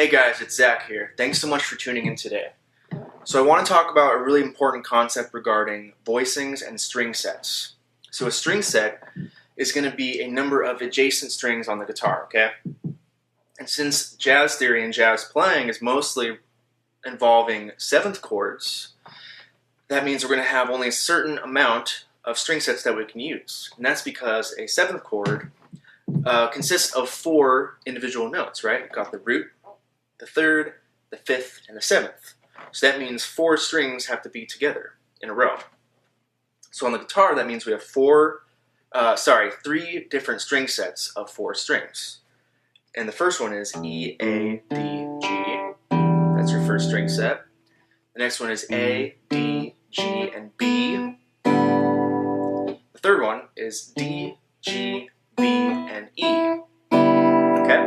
Hey guys, it's Zach here. Thanks so much for tuning in today. So I want to talk about a really important concept regarding voicings and string sets. So a string set is going to be a number of adjacent strings on the guitar, okay? And since jazz theory and jazz playing is mostly involving seventh chords, that means we're going to have only a certain amount of string sets that we can use. And that's because a seventh chord consists of 4 individual notes, right? You've got the root, the third, the fifth, and the seventh. So that means 4 strings have to be together in a row. So on the guitar, that means we have 3 different string sets of 4 strings. And the first one is E, A, D, G. That's your first string set. The next one is A, D, G, and B. The third one is D, G, B, and E. Okay?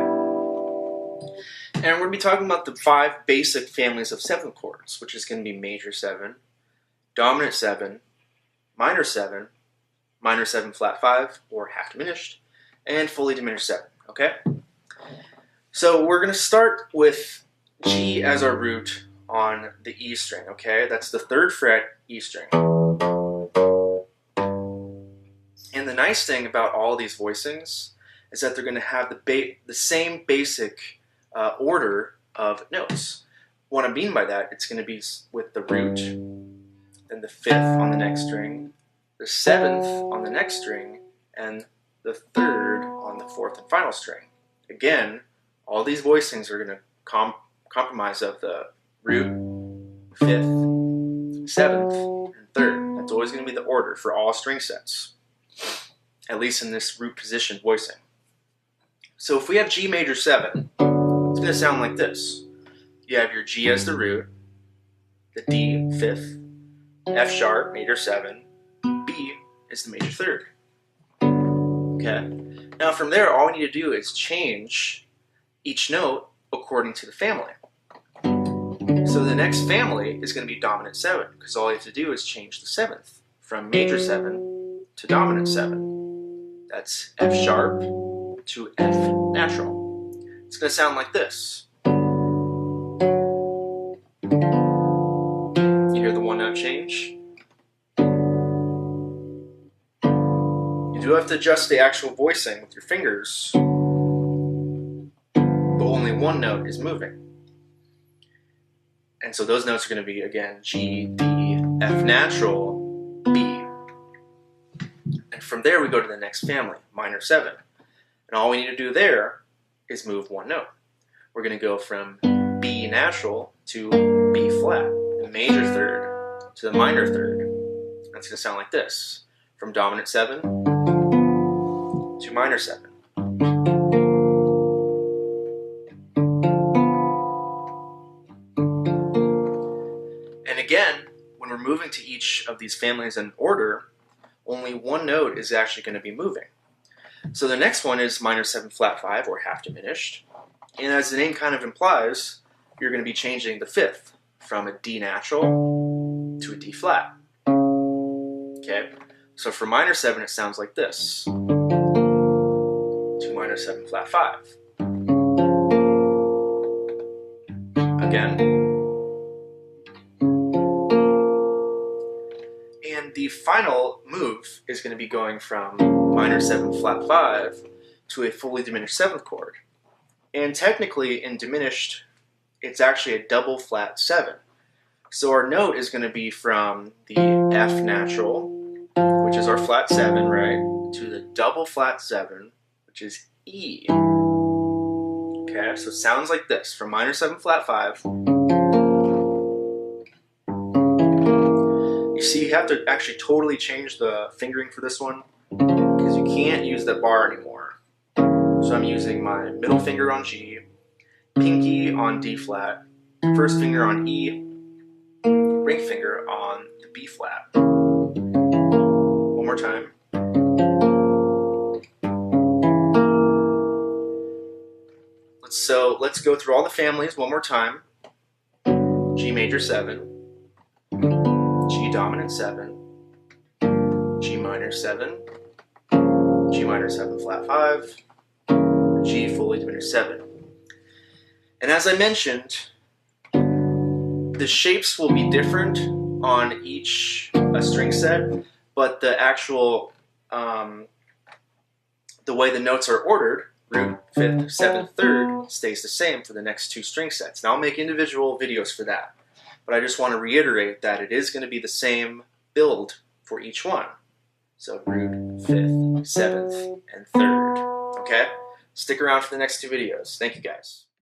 And we're going to be talking about the 5 basic families of 7 chords, which is going to be major 7, dominant 7, minor 7 flat 5, or half diminished, and fully diminished 7. Okay? So we're going to start with G as our root on the E string. Okay? That's the 3rd fret E string. And the nice thing about all these voicings is that they're going to have the same basic order of notes. What I mean by that, it's going to be with the root, then the 5th on the next string, the 7th on the next string, and the 3rd on the 4th and final string. Again, all these voicings are going to comprise of the root, 5th, 7th, and 3rd. That's always going to be the order for all string sets, at least in this root position voicing. So if we have G major 7, it's going to sound like this. You have your G as the root, the D 5th, F sharp major 7, B is the major 3rd. Okay. Now from there, all we need to do is change each note according to the family. So the next family is going to be dominant 7, because all you have to do is change the 7th from major 7 to dominant 7. That's F sharp to F natural. It's going to sound like this. You hear the one note change? You do have to adjust the actual voicing with your fingers, but only one note is moving. And so those notes are going to be, again, G, D, F natural, B. And from there we go to the next family, minor 7. And all we need to do there is move one note. We're going to go from B natural to B flat, the major 3rd to the minor 3rd. That's going to sound like this, from dominant 7 to minor 7. And again, when we're moving to each of these families in order, only one note is actually going to be moving. So the next one is minor 7 flat 5, or half diminished. And as the name kind of implies, you're going to be changing the 5th from a D natural to a D flat. Okay? So for minor 7, it sounds like this. To minor 7 flat 5. Again. And the final move is going to be going from minor 7 flat 5 to a fully diminished 7th chord. And technically in diminished, it's actually a double flat 7. So our note is going to be from the F natural, which is our flat 7, right, to the double flat 7, which is E. Okay, so it sounds like this, from minor 7 flat 5. You see, you have to actually totally change the fingering for this one, because you can't use the bar anymore. So I'm using my middle finger on G, pinky on D flat, first finger on E, ring finger on the B flat. One more time. Let's go through all the families one more time. G major 7, G dominant 7, G minor 7, G minor 7 flat 5, G fully diminished 7. And as I mentioned, the shapes will be different on each string set, but the actual, the way the notes are ordered, root, 5th, 7th, 3rd, stays the same for the next 2 string sets. Now I'll make individual videos for that, but I just want to reiterate that it is going to be the same build for each one. So root, 5th, 7th, and 3rd. Okay? Stick around for the next 2 videos. Thank you guys.